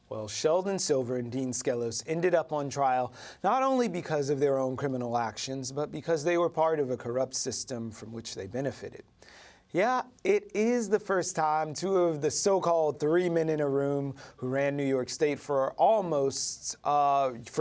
Well, Sheldon Silver and Dean Skelos ended up on trial not only because of their own criminal actions, but because they were part of a corrupt system from which they benefited. Yeah, it is the first time two of the so-called three men in a room who ran New York State for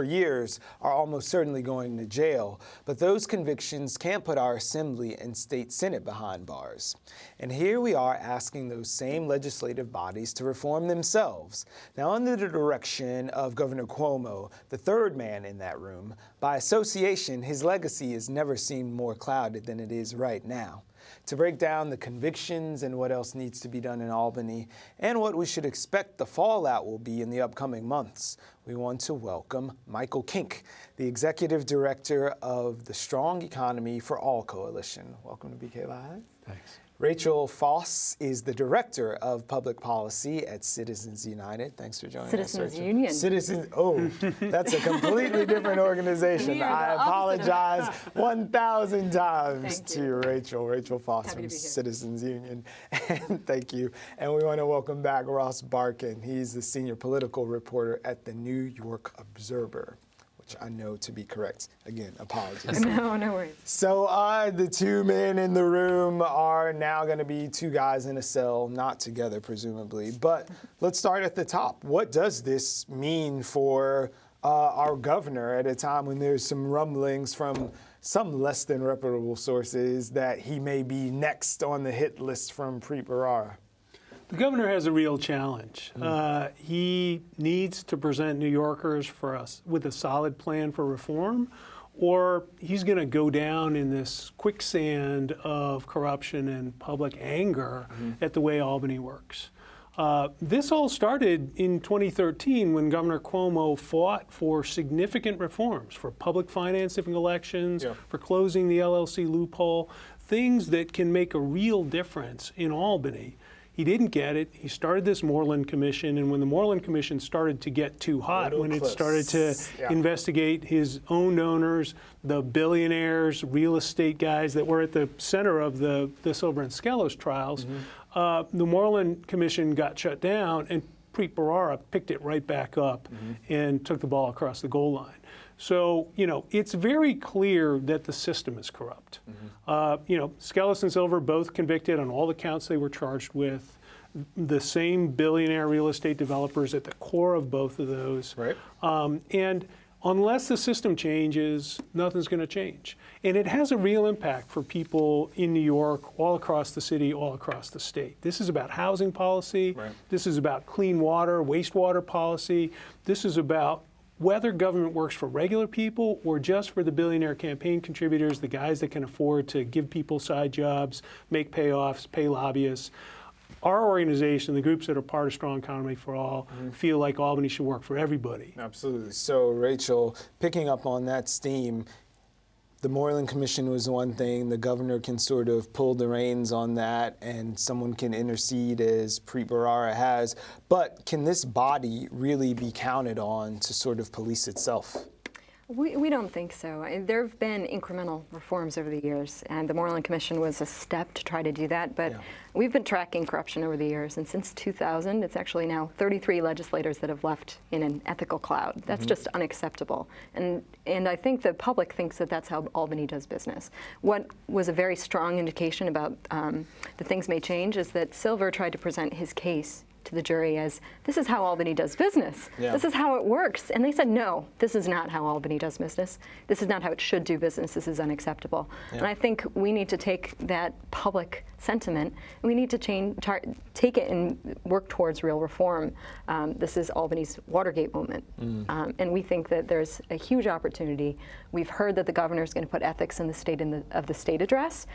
years are almost certainly going to jail. But those convictions can't put our Assembly and State Senate behind bars. And here we are asking those same legislative bodies to reform themselves. Now, under the direction of Governor Cuomo, the third man in that room, by association, his legacy has never seemed more clouded than it is right now. To break down the convictions and what else needs to be done in Albany and what we should expect the fallout will be in the upcoming months, we want to welcome Michael Kink, the Executive Director of the Strong Economy for All Coalition. Welcome to BK Live. Thanks. Rachael Fauss is the Director of Public Policy at Citizens United. Thanks for joining us, Citizens Union. Citizens, oh, that's a completely different organization. I apologize 1,000 times to Rachael Fauss from Citizens Union. And thank you. And we want to welcome back Ross Barkan. He's the senior political reporter at the New York Observer, which I know to be correct. Again, apologies. No worries. So the two men in the room are now going to be two guys in a cell, not together, presumably. But let's start at the top. What does this mean for our governor at a time when there's some rumblings from some less than reputable sources that he may be next on the hit list from Preet Bharara? The governor has a real challenge. He needs to present New Yorkers with a solid plan for reform, or he's going to go down in this quicksand of corruption and public anger at the way Albany works. This all started in 2013 when Governor Cuomo fought for significant reforms, for public financing elections, for closing the LLC loophole, things that can make a real difference in Albany. He didn't get it. He started this Moreland Commission, and when the Moreland Commission started to get too hot, when it started to investigate his own donors, the billionaires, real estate guys that were at the center of the Silver and Skelos trials, the Moreland Commission got shut down, and Preet Bharara picked it right back up and took the ball across the goal line. So, it's very clear that the system is corrupt. Skelos and Silver both convicted on all the counts they were charged with. The same billionaire real estate developers at the core of both of those. Right. And unless the system changes, nothing's going to change. And it has a real impact for people in New York, all across the city, all across the state. This is about housing policy. Right. This is about clean water, wastewater policy. This is about whether government works for regular people or just for the billionaire campaign contributors, the guys that can afford to give people side jobs, make payoffs, pay lobbyists. Our organization, the groups that are part of Strong Economy for All, feel like Albany should work for everybody. Absolutely. So, Rachael, picking up on that steam, the Moreland Commission was one thing. The governor can sort of pull the reins on that, and someone can intercede as Preet Bharara has. But can this body really be counted on to sort of police itself? We don't think so. There have been incremental reforms over the years, and the Moreland Commission was a step to try to do that. But we've been tracking corruption over the years, and since 2000, it's actually now 33 legislators that have left in an ethical cloud. That's just unacceptable. And I think the public thinks that that's how Albany does business. What was a very strong indication about the things may change is that Silver tried to present his case to the jury as, this is how Albany does business. This is how it works. And they said, no, this is not how Albany does business. This is not how it should do business. This is unacceptable. And I think we need to take that public sentiment and we need to take it and work towards real reform. This is Albany's Watergate moment. And we think that there's a huge opportunity. We've heard that the governor is going to put ethics in the state of the state address.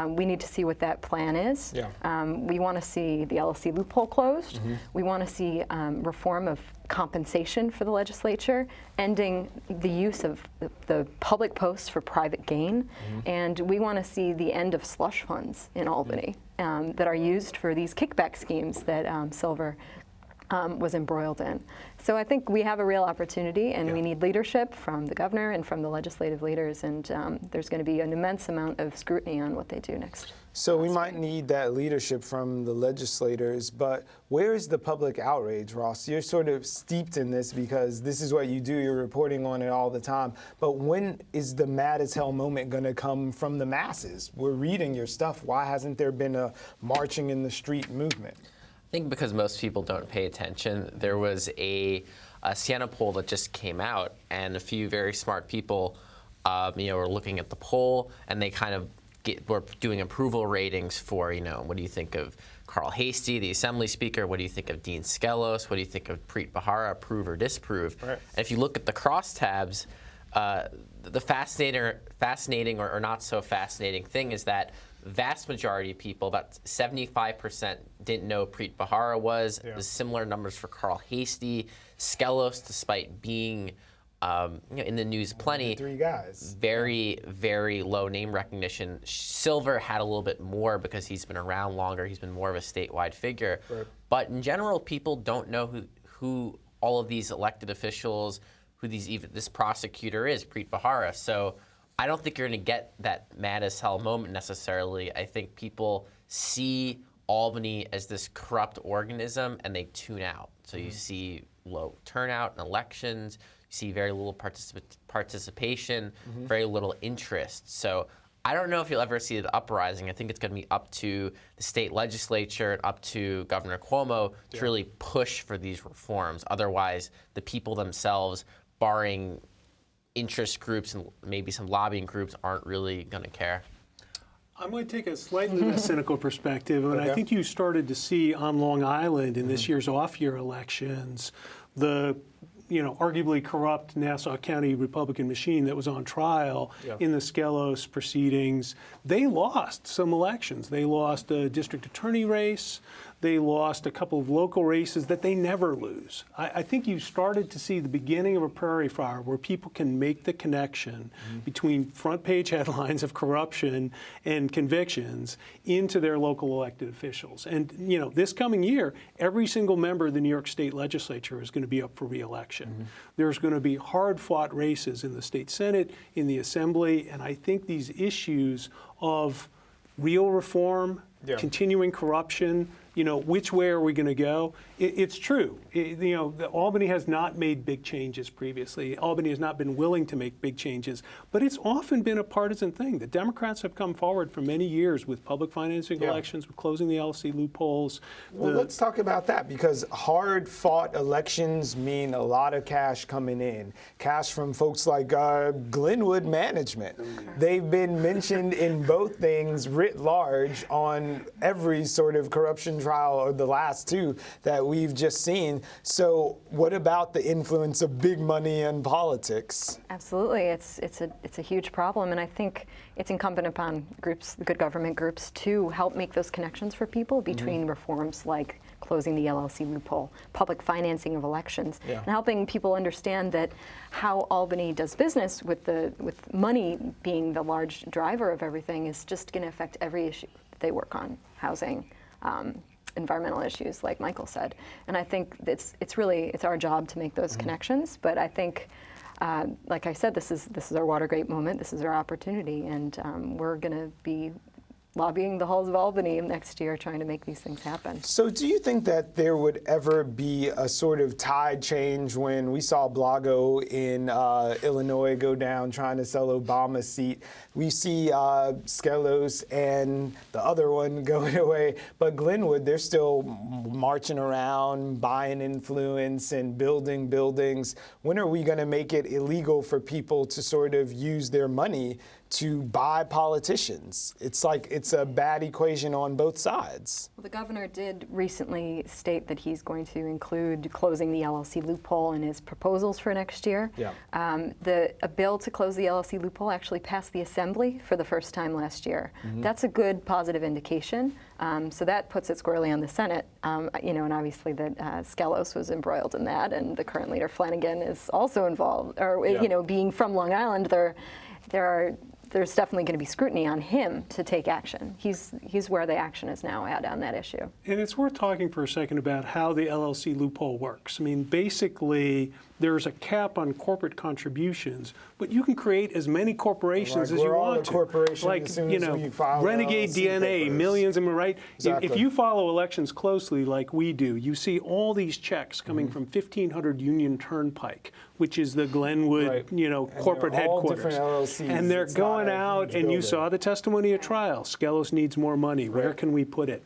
We need to see what that plan is. We want to see the LLC loophole closed. We want to see reform of compensation for the legislature, ending the use of the public posts for private gain, and we want to see the end of slush funds in Albany that are used for these kickback schemes that Silver was embroiled in. So I think we have a real opportunity, and we need leadership from the governor and from the legislative leaders, and there's going to be an immense amount of scrutiny on what they do next. So we might need that leadership from the legislators, but where is the public outrage, Ross? You're sort of steeped in this because this is what you do. You're reporting on it all the time. But when is the mad as hell moment going to come from the masses? We're reading your stuff. Why hasn't there been a marching in the street movement? I think because most people don't pay attention. There was a Siena poll that just came out, and a few very smart people, were looking at the poll, and they kind of we're doing approval ratings for, what do you think of Carl Hastie, the Assembly Speaker? What do you think of Dean Skelos? What do you think of Preet Bharara, approve or disapprove? Right. And if you look at the crosstabs, the fascinating or not so fascinating thing is that vast majority of people, about 75%, didn't know Preet Bharara was. Yeah. There's similar numbers for Carl Hastie. Skelos, despite being in the news plenty. 3 guys. Very, very low name recognition. Silver had a little bit more because he's been around longer. He's been more of a statewide figure. Right. But in general, people don't know who all of these elected officials, who this prosecutor is, Preet Bharara. So I don't think you're going to get that mad as hell moment necessarily. I think people see Albany as this corrupt organism and they tune out. So you see low turnout in elections. You see very little participation, very little interest. So I don't know if you'll ever see the uprising. I think it's going to be up to the state legislature and up to Governor Cuomo to really push for these reforms. Otherwise, the people themselves, barring interest groups and maybe some lobbying groups, aren't really going to care. I'm going to take a slightly less cynical perspective, and I think you started to see on Long Island in this year's off-year elections the arguably corrupt Nassau County Republican machine that was on trial in the Skelos proceedings. They lost some elections. They lost a district attorney race. They lost a couple of local races that they never lose. I think you started to see the beginning of a prairie fire where people can make the connection between front page headlines of corruption and convictions into their local elected officials. And this coming year, every single member of the New York State Legislature is going to be up for re-election. There's going to be hard-fought races in the state Senate, in the Assembly, and I think these issues of real reform, continuing corruption, which way are we going to go? It's true. Albany has not made big changes previously. Albany has not been willing to make big changes, but it's often been a partisan thing. The Democrats have come forward for many years with public financing elections, with closing the LLC loopholes. Well, let's talk about that, because hard-fought elections mean a lot of cash coming in. Cash from folks like Glenwood Management. They've been mentioned in both things writ large on every sort of corruption trial, or the last 2 that we've just seen. So what about the influence of big money in politics? Absolutely. It's a huge problem, and I think it's incumbent upon groups, the good government groups, to help make those connections for people between reforms like closing the LLC loophole, public financing of elections, and helping people understand that how Albany does business with money being the large driver of everything is just going to affect every issue that they work on, housing, environmental issues, like Michael said. And I think it's our job to make those connections. But I think, like I said, this is our Watergate moment. This is our opportunity, and we're going to be lobbying the halls of Albany next year, trying to make these things happen. So do you think that there would ever be a sort of tide change when we saw Blago in Illinois go down trying to sell Obama's seat? We see Skelos and the other one going away, but Glenwood, they're still marching around, buying influence and building buildings. When are we going to make it illegal for people to sort of use their money to buy politicians? It's like it's a bad equation on both sides. Well, the governor did recently state that he's going to include closing the LLC loophole in his proposals for next year. Yeah. A bill to close the LLC loophole actually passed the Assembly for the first time last year. That's a good positive indication. So that puts it squarely on the Senate. And obviously that Skelos was embroiled in that, and the current leader Flanagan is also involved, or being from Long Island, there are there's definitely going to be scrutiny on him to take action. He's where the action is now at on that issue. And it's worth talking for a second about how the LLC loophole works. I mean, basically, there's a cap on corporate contributions, but you can create as many corporations as you want to. Like, as soon as we file Renegade LLC DNA, papers. millions, am I right? Exactly. If you follow elections closely like we do, you see all these checks coming from 1500 Union Turnpike, which is the Glenwood, Right. corporate they're all headquarters. different LLCs. And they're It's not going a out, huge and you building. saw the testimony at trial. Skelos needs more money. Where Right. can we put it?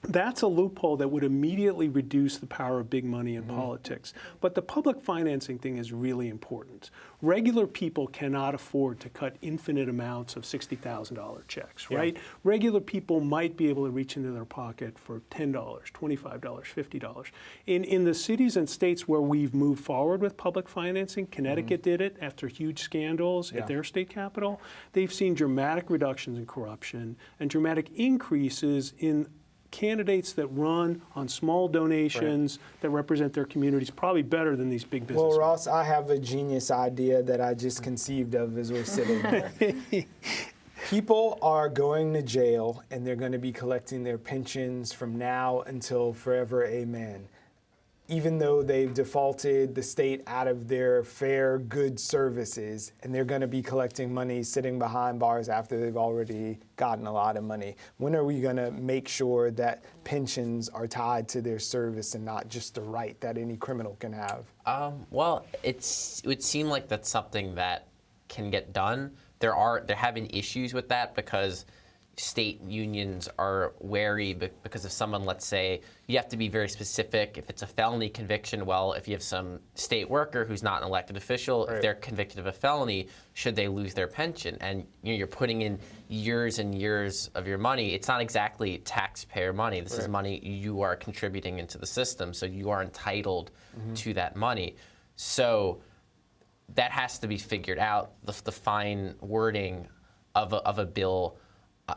That's a loophole that would immediately reduce the power of big money in politics. But the public financing thing is really important. Regular people cannot afford to cut infinite amounts of $60,000 checks, right? Regular people might be able to reach into their pocket for $10, $25, $50. In the cities and states where we've moved forward with public financing, Connecticut did it after huge scandals at their state capital. They've seen dramatic reductions in corruption and dramatic increases in candidates that run on small donations that represent their communities, probably better than these big businesses. Well, Ross, I have a genius idea that I just conceived of as we're sitting here. People are going to jail, and they're going to be collecting their pensions from now until forever, amen. Even though they've defaulted the state out of their fair, good services, and they're going to be collecting money sitting behind bars after they've already gotten a lot of money. When are we going to make sure that pensions are tied to their service and not just a right that any criminal can have? Well, it would seem like that's something that can get done. There have been issues with that because state unions are wary because if someone, let's say, you have to be very specific. If it's a felony conviction, well, if you have some state worker who's not an elected official, if they're convicted of a felony, should they lose their pension? And you're putting in years and years of your money. It's not exactly taxpayer money. This is money you are contributing into the system, so you are entitled to that money. So that has to be figured out, the fine wording of a bill.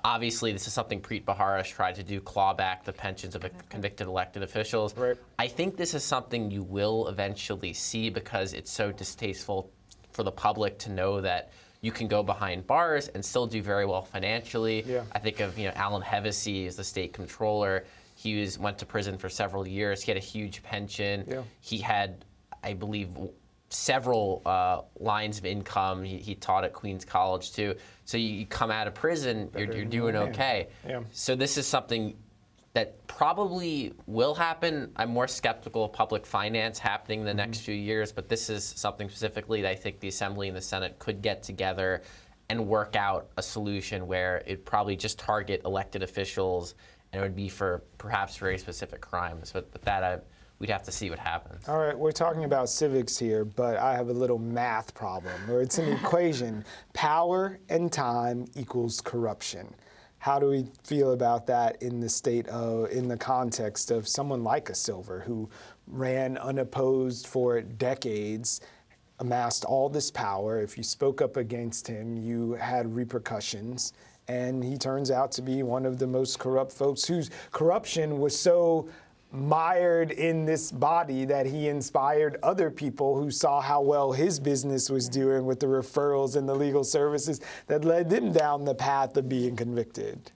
Obviously, this is something Preet Bharara has tried to do, claw back the pensions of convicted elected officials. Right. I think this is something you will eventually see because it's so distasteful for the public to know that you can go behind bars and still do very well financially. Yeah. I think of Alan Hevesy as the state controller. He went to prison for several years. He had a huge pension. Yeah. He had, I believe, several lines of income. He taught at Queens College too. So you come out of prison, you're doing okay. Yeah. So this is something that probably will happen. I'm more skeptical of public finance happening in the next few years, but this is something specifically that I think the Assembly and the Senate could get together and work out a solution where it probably just target elected officials and it would be for perhaps very specific crimes. But that we'd have to see what happens. All right, we're talking about civics here, but I have a little math problem, or it's an equation. Power and time equals corruption. How do we feel about that in the context of someone like a Silver who ran unopposed for decades, amassed all this power? If you spoke up against him, you had repercussions. And he turns out to be one of the most corrupt folks whose corruption was so mired in this body that he inspired other people who saw how well his business was doing with the referrals and the legal services that led them down the path of being convicted.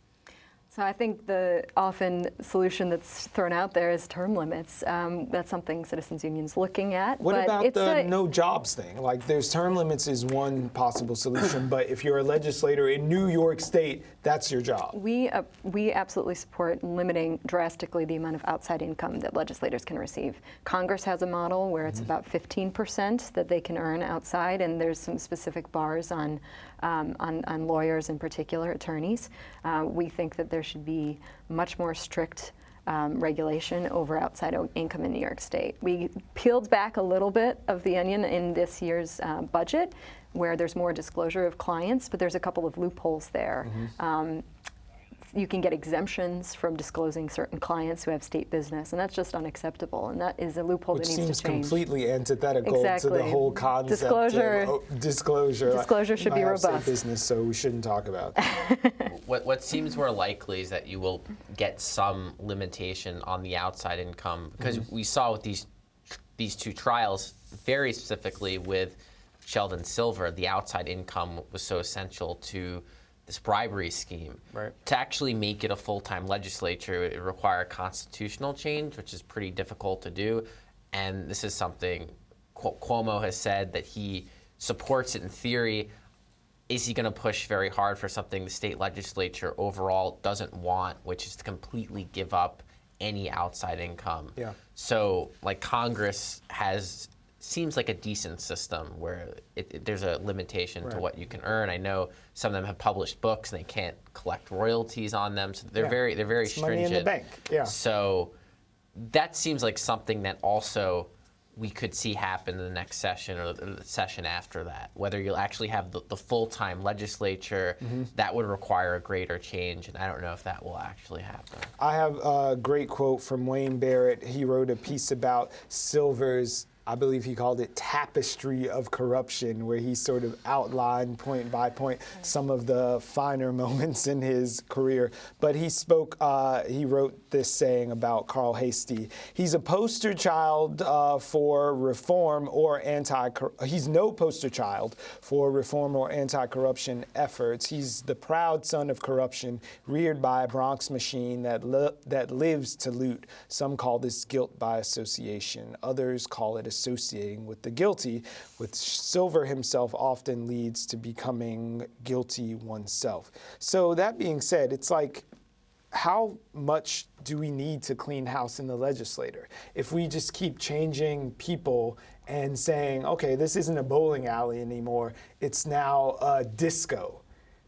So I think the often solution that's thrown out there is term limits. That's something citizens unions looking at. What but about it's the no jobs thing? Like, there's term limits is one possible solution, but if you're a legislator in New York State, that's your job. We absolutely support limiting drastically the amount of outside income that legislators can receive. Congress has a model where it's about 15% that they can earn outside, and there's some specific bars on lawyers, in particular attorneys. We think that there should be much more strict regulation over outside income in New York State. We peeled back a little bit of the onion in this year's budget, where there's more disclosure of clients, but there's a couple of loopholes there. You can get exemptions from disclosing certain clients who have state business, and that's just unacceptable, and that is a loophole Which that needs seems to change. completely antithetical to the whole concept Disclosure. of disclosure. Disclosure should I be have state robust. business, so we shouldn't talk about that. What seems more likely is that you will get some limitation on the outside income because we saw with these two trials, very specifically with Sheldon Silver, the outside income was so essential to this bribery scheme. Right. To actually make it a full-time legislature, it would require constitutional change, which is pretty difficult to do. And this is something Cuomo has said that he supports it in theory. Is he going to push very hard for something the state legislature overall doesn't want, which is to completely give up any outside income? Yeah. So, like, Congress seems like a decent system where there's a limitation to what you can earn. I know some of them have published books and they can't collect royalties on them, so they're very it's stringent. money in the bank. Yeah. So that seems like something that also we could see happen in the next session or the session after that. Whether you'll actually have the full-time legislature, that would require a greater change, and I don't know if that will actually happen. I have a great quote from Wayne Barrett. He wrote a piece about Silver's, I believe he called it tapestry of corruption, where he sort of outlined point by point some of the finer moments in his career. But he wrote this saying about Carl Hastie. He's a poster child for reform or he's no poster child for reform or anti-corruption efforts. He's the proud son of corruption, reared by a Bronx machine that lives to loot. Some call this guilt by association. Others call it associating with the guilty, which Silver himself often leads to becoming guilty oneself. So that being said, it's like, how much do we need to clean house in the legislature? If we just keep changing people and saying, okay, this isn't a bowling alley anymore, it's now a disco.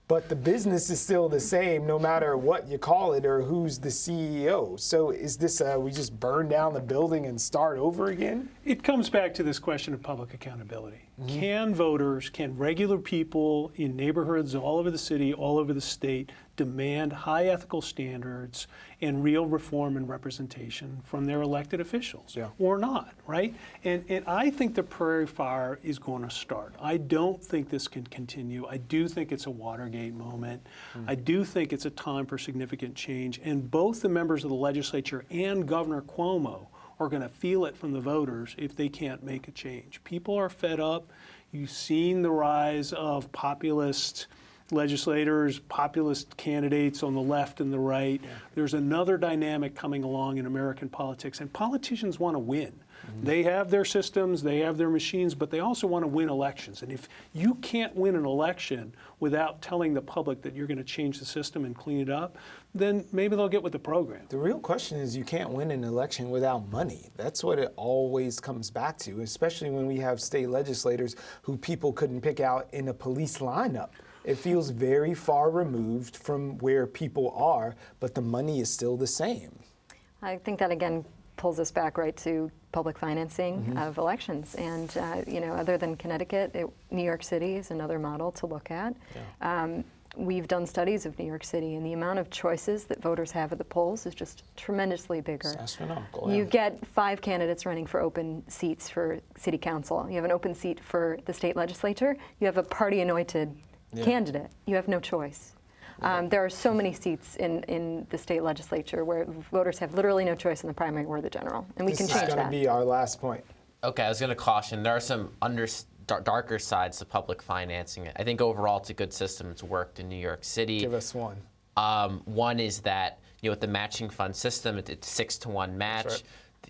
But the business is still the same no matter what you call it or who's the CEO. So is this we just burn down the building and start over again? It comes back to this question of public accountability. Can voters, can regular people in neighborhoods all over the city, all over the state, demand high ethical standards and real reform and representation from their elected officials or not, right? And I think the prairie fire is going to start. I don't think this can continue. I do think it's a Watergate moment. I do think it's a time for significant change. And both the members of the legislature and Governor Cuomo are going to feel it from the voters if they can't make a change. People are fed up. You've seen the rise of populist legislators, populist candidates on the left and the right. There's another dynamic coming along in American politics, and politicians want to win. They have their systems, they have their machines, but they also want to win elections. And if you can't win an election without telling the public that you're going to change the system and clean it up, then maybe they'll get with the program. The real question is, you can't win an election without money. That's what it always comes back to, especially when we have state legislators who people couldn't pick out in a police lineup. It feels very far removed from where people are, but the money is still the same. I think that, again, pulls us back right to public financing of elections. And, other than Connecticut, New York City is another model to look at. We've done studies of New York City, and the amount of choices that voters have at the polls is just tremendously bigger. It's astronomical. You get 5 candidates running for open seats for city council. You have an open seat for the state legislature. You have a party-anointed candidate. You have no choice. There are so many seats in the state legislature where voters have literally no choice in the primary or the general, and we can change that. This is going to be our last point. Okay, I was going to caution, there are some darker sides to public financing. I think overall it's a good system. It's worked in New York City. Give us one. One is that, with the matching fund system, it's 6-to-1 match. Right.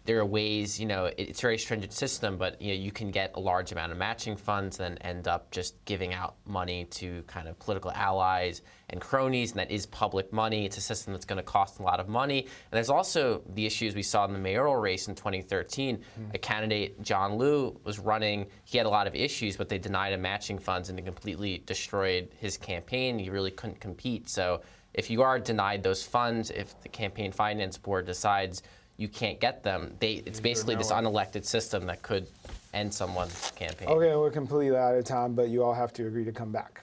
There are ways, it's a very stringent system, but you can get a large amount of matching funds and end up just giving out money to kind of political allies and cronies, and that is public money. It's a system that's going to cost a lot of money. And there's also the issues we saw in the mayoral race in 2013. A candidate, John Liu, was running. He had a lot of issues, but they denied him matching funds and it completely destroyed his campaign. He really couldn't compete. So if you are denied those funds, if the campaign finance board decides you can't get them, it's basically this unelected system that could end someone's campaign. Okay, we're completely out of time, but you all have to agree to come back.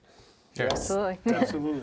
Sure. Absolutely. Absolutely.